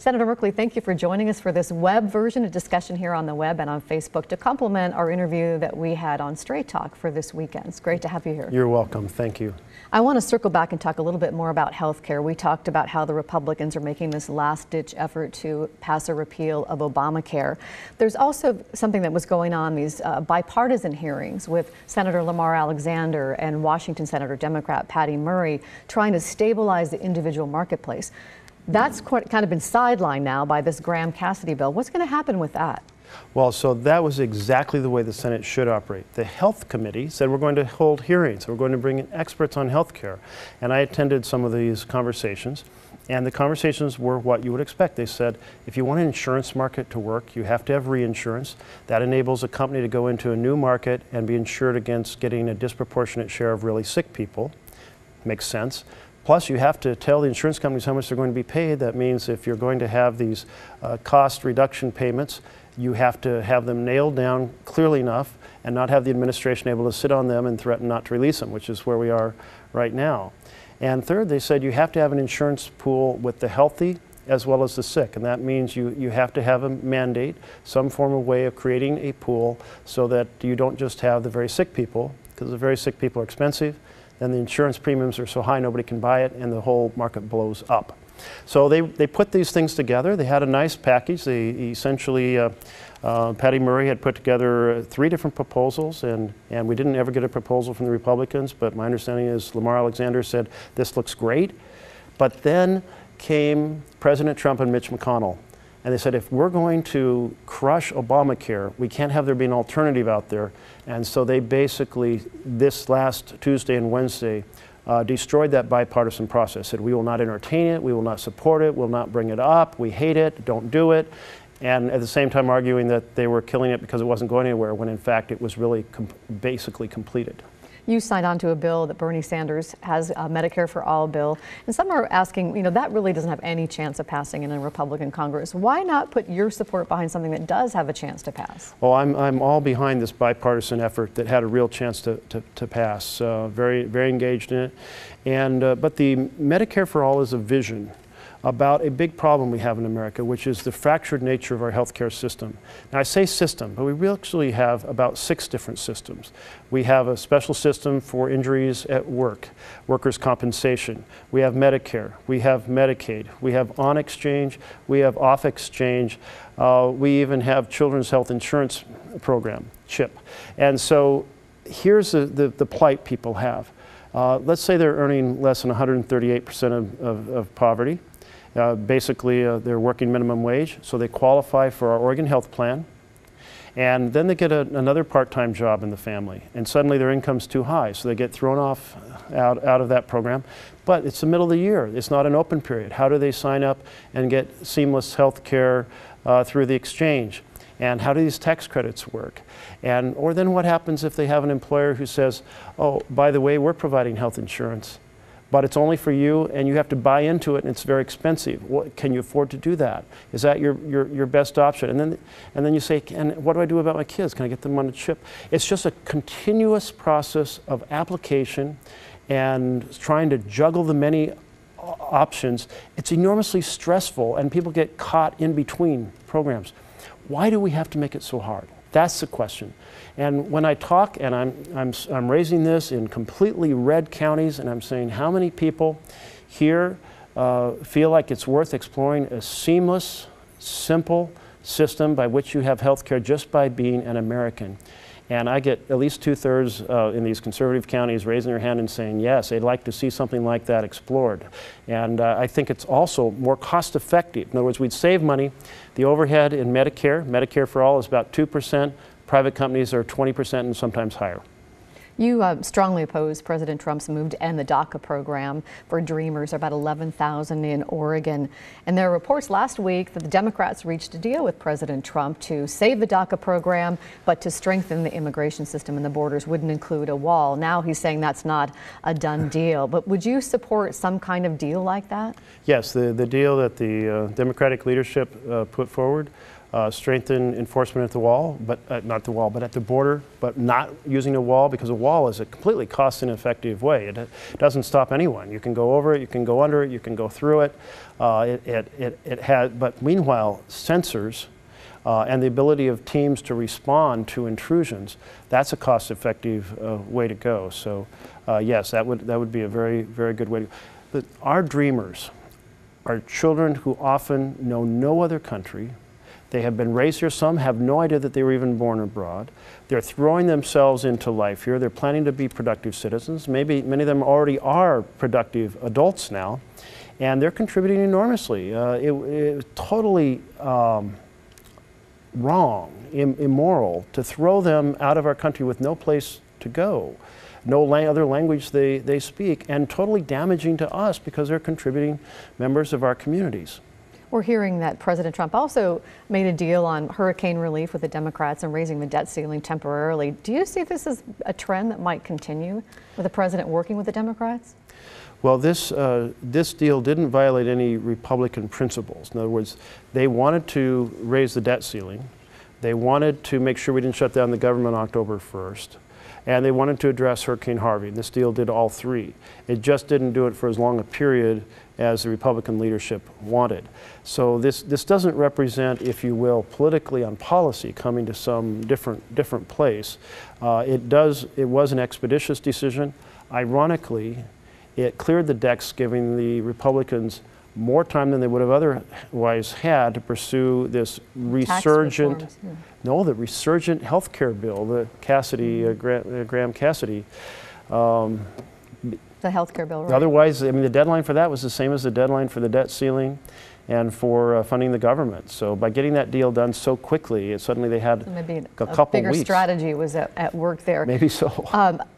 Senator Merkley, thank you for joining us for this web version of discussion here on the web and on Facebook to complement our interview that we had on Straight Talk for this weekend. It's great to have you here. You're welcome. Thank you. I want to circle back and talk a little bit more about health care. We talked about how the Republicans are making this last-ditch effort to pass a repeal of Obamacare. There's also something that was going on, these bipartisan hearings with Senator Lamar Alexander and Washington Senator Democrat Patty Murray trying to stabilize the individual marketplace. That's kind of been sidelined now by this Graham-Cassidy bill. What's going to happen with that? Well, so that was exactly the way the Senate should operate. The Health Committee said we're going to hold hearings. We're going to bring in experts on health care. And I attended some of these conversations. And the conversations were what you would expect. They said, if you want an insurance market to work, you have to have reinsurance. That enables a company to go into a new market and be insured against getting a disproportionate share of really sick people. Makes sense. Plus, you have to tell the insurance companies how much they're going to be paid. That means if you're going to have these cost reduction payments, you have to have them nailed down clearly enough and not have the administration able to sit on them and threaten not to release them, which is where we are right now. And third, they said you have to have an insurance pool with the healthy as well as the sick. And that means you have to have a mandate, some form of way of creating a pool so that you don't just have the very sick people, because the very sick people are expensive. Then the insurance premiums are so high nobody can buy it and the whole market blows up. So they put these things together. They had a nice package. They essentially, Patty Murray had put together 3 different proposals, and we didn't ever get a proposal from the Republicans, but my understanding is Lamar Alexander said, this looks great. But then came President Trump and Mitch McConnell. And they said, if we're going to crush Obamacare, we can't have there be an alternative out there. And so they basically, this last Tuesday and Wednesday, destroyed that bipartisan process. Said, we will not entertain it, we will not support it, we'll not bring it up, we hate it, don't do it. And at the same time arguing that they were killing it because it wasn't going anywhere, when in fact it was really basically completed. You signed on to a bill that Bernie Sanders has, a Medicare for All bill, and some are asking, you know, that really doesn't have any chance of passing in a Republican Congress. Why not put your support behind something that does have a chance to pass? Well, I'm all behind this bipartisan effort that had a real chance to pass. Very engaged in it. And but the Medicare for All is a vision about a big problem we have in America, which is the fractured nature of our healthcare system. Now, I say system, but we actually have about 6 different systems. We have a special system for injuries at work, workers' compensation. We have Medicare. We have Medicaid. We have on exchange. We have off exchange. We even have Children's Health Insurance Program, CHIP. And so here's the plight people have. Let's say they're earning less than 138% of poverty. Basically, they're working minimum wage, so they qualify for our Oregon Health Plan. And then they get another part-time job in the family, and suddenly their income's too high, so they get thrown off out of that program. But it's the middle of the year. It's not an open period. How do they sign up and get seamless health care through the exchange? And how do these tax credits work? Or then what happens if they have an employer who says, oh, by the way, we're providing health insurance, but it's only for you and you have to buy into it and it's very expensive. Can you afford to do that? Is that your best option? And then you say, and what do I do about my kids? Can I get them on a chip? It's just a continuous process of application and trying to juggle the many options. It's enormously stressful and people get caught in between programs. Why do we have to make it so hard? That's the question. And when I talk, and I'm raising this in completely red counties, and I'm saying how many people here feel like it's worth exploring a seamless, simple system by which you have health care just by being an American. And I get at least 2/3 in these conservative counties raising their hand and saying, yes, they'd like to see something like that explored. And I think it's also more cost effective. In other words, we'd save money. The overhead in Medicare for All is about 2%. Private companies are 20% and sometimes higher. You strongly oppose President Trump's move to end the DACA program for Dreamers, about 11,000 in Oregon. And there are reports last week that the Democrats reached a deal with President Trump to save the DACA program, but to strengthen the immigration system and the borders wouldn't include a wall. Now he's saying that's not a done deal. But would you support some kind of deal like that? Yes, the deal that the Democratic leadership put forward strengthen enforcement at the wall, but not the wall, but at the border, but not using a wall, because a wall is a completely cost-ineffective way. It doesn't stop anyone. You can go over it, you can go under it, you can go through it. But meanwhile, sensors and the ability of teams to respond to intrusions, that's a cost-effective way to go. So yes, that would be a very, very good way to go. But our dreamers are children who often know no other country. They have been raised here. Some have no idea that they were even born abroad. They're throwing themselves into life here. They're planning to be productive citizens. Maybe many of them already are productive adults now, and they're contributing enormously. It was totally wrong, immoral to throw them out of our country with no place to go, no other language they speak, and totally damaging to us because they're contributing members of our communities. We're hearing that President Trump also made a deal on hurricane relief with the Democrats and raising the debt ceiling temporarily. Do you see this as a trend that might continue with the president working with the Democrats? Well, this deal didn't violate any Republican principles. In other words, they wanted to raise the debt ceiling. They wanted to make sure we didn't shut down the government on October 1st. And they wanted to address Hurricane Harvey. This deal did all three. It just didn't do it for as long a period as the Republican leadership wanted. So this doesn't represent, if you will, politically on policy coming to some different place. It was an expeditious decision. Ironically, it cleared the decks, giving the Republicans more time than they would have otherwise had to pursue this resurgent, the resurgent health care bill, the Cassidy, Graham Cassidy. The health care bill, right? Otherwise, I mean, the deadline for that was the same as the deadline for the debt ceiling and for funding the government. So by getting that deal done so quickly, suddenly they had maybe a couple bigger weeks. Strategy was at work there. Maybe so.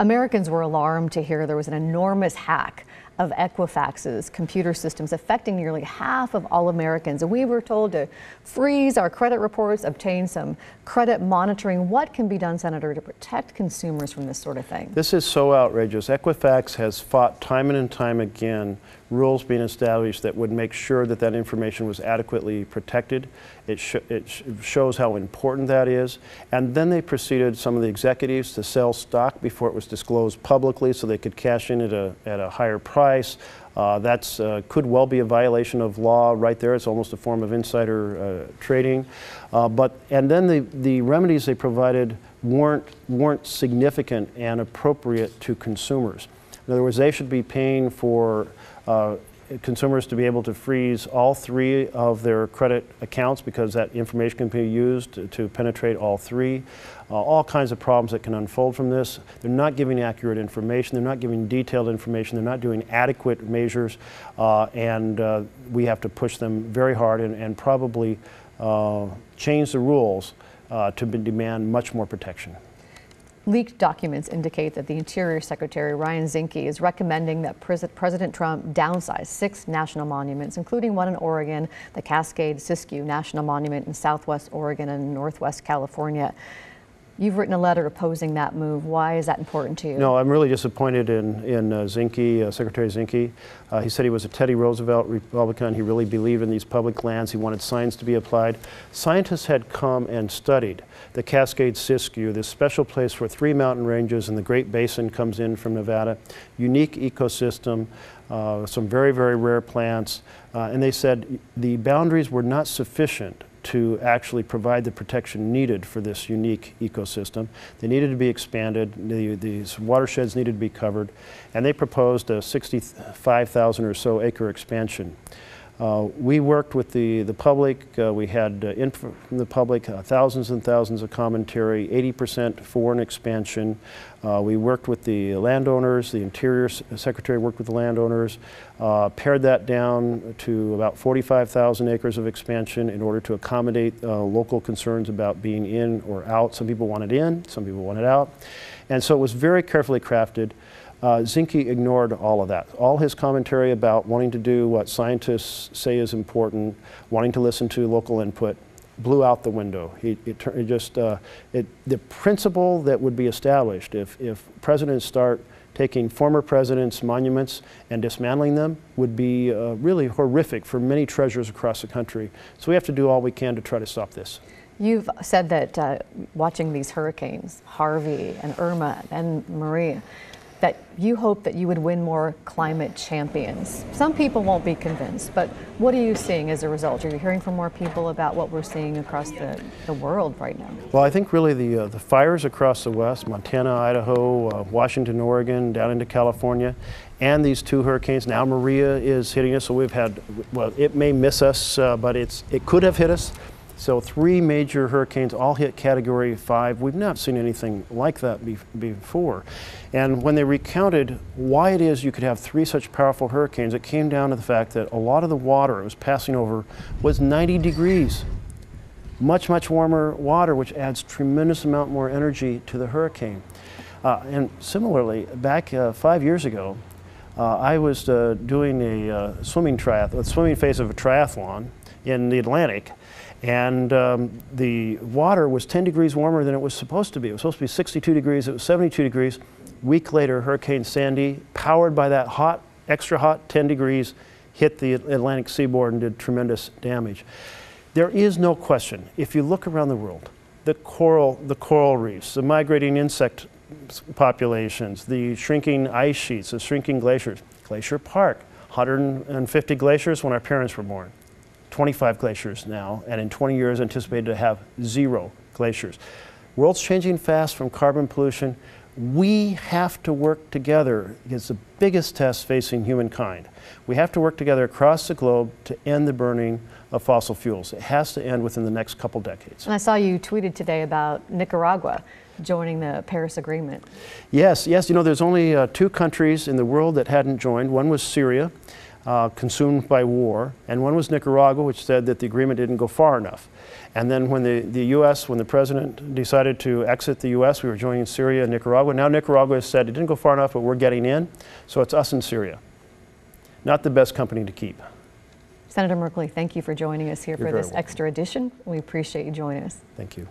Americans were alarmed to hear there was an enormous hack of Equifax's computer systems affecting nearly half of all Americans. And we were told to freeze our credit reports, obtain some credit monitoring. What can be done, Senator, to protect consumers from this sort of thing? This is so outrageous. Equifax has fought time and time again rules being established that would make sure that that information was adequately protected. It shows how important that is. And then they proceeded, some of the executives, to sell stock before it was disclosed publicly so they could cash in at a higher price. That's could well be a violation of law right there. It's almost a form of insider trading. And then the remedies they provided weren't significant and appropriate to consumers. In other words, they should be paying for consumers to be able to freeze all three of their credit accounts because that information can be used to penetrate all three. All kinds of problems that can unfold from this. They're not giving accurate information. They're not giving detailed information. They're not doing adequate measures. And we have to push them very hard and probably change the rules to demand much more protection. Leaked documents indicate that the Interior Secretary, Ryan Zinke, is recommending that President Trump downsize 6 national monuments, including one in Oregon, the Cascade-Siskiyou National Monument in Southwest Oregon and Northwest California. You've written a letter opposing that move. Why is that important to you? No, I'm really disappointed in Zinke, Secretary Zinke. He said he was a Teddy Roosevelt Republican. He really believed in these public lands. He wanted science to be applied. Scientists had come and studied the Cascade-Siskiyou, this special place where 3 mountain ranges and the Great Basin comes in from Nevada. Unique ecosystem, some very, very rare plants. And they said the boundaries were not sufficient to actually provide the protection needed for this unique ecosystem. They needed to be expanded, these watersheds needed to be covered, and they proposed a 65,000 or so acre expansion. We worked with the public. We had input from the public, thousands and thousands of commentary, 80% for an expansion. We worked with the landowners. The Interior Secretary worked with the landowners, pared that down to about 45,000 acres of expansion in order to accommodate local concerns about being in or out. Some people wanted in, some people wanted out. And so it was very carefully crafted. Zinke ignored all of that. All his commentary about wanting to do what scientists say is important, wanting to listen to local input, blew out the window. The principle that would be established if presidents start taking former presidents' monuments and dismantling them would be really horrific for many treasures across the country. So we have to do all we can to try to stop this. You've said that watching these hurricanes, Harvey and Irma and Maria, that you hope that you would win more climate champions. Some people won't be convinced, but what are you seeing as a result? Are you hearing from more people about what we're seeing across the world right now? Well, I think really the fires across the West, Montana, Idaho, Washington, Oregon, down into California, and these two hurricanes. Now Maria is hitting us, so we've had, well, it may miss us, but it could have hit us. So 3 major hurricanes all hit Category 5. We've not seen anything like that before. And when they recounted why it is you could have 3 such powerful hurricanes, it came down to the fact that a lot of the water it was passing over was 90 degrees. Much, much warmer water, which adds tremendous amount more energy to the hurricane. And similarly, back 5 years ago, I was doing a swimming phase of a triathlon in the Atlantic. And the water was 10 degrees warmer than it was supposed to be. It was supposed to be 62 degrees, it was 72 degrees. Week later, Hurricane Sandy, powered by that hot, extra hot 10 degrees, hit the Atlantic seaboard and did tremendous damage. There is no question, if you look around the world, the coral reefs, the migrating insect populations, the shrinking ice sheets, the shrinking glaciers. Glacier Park, 150 glaciers when our parents were born. 25 glaciers now, and in 20 years anticipated to have 0 glaciers. World's changing fast from carbon pollution. We have to work together. It's the biggest test facing humankind. We have to work together across the globe to end the burning of fossil fuels. It has to end within the next couple decades. And I saw you tweeted today about Nicaragua joining the Paris Agreement. Yes, you know, there's only 2 countries in the world that hadn't joined. One was Syria, consumed by war, and one was Nicaragua, which said that the agreement didn't go far enough. And then when the U.S., when the president decided to exit the U.S., we were joining Syria and Nicaragua. Now Nicaragua has said it didn't go far enough, but we're getting in. So it's us and Syria. Not the best company to keep. Senator Merkley, thank you for joining us here for this extra edition. We appreciate you joining us. Thank you.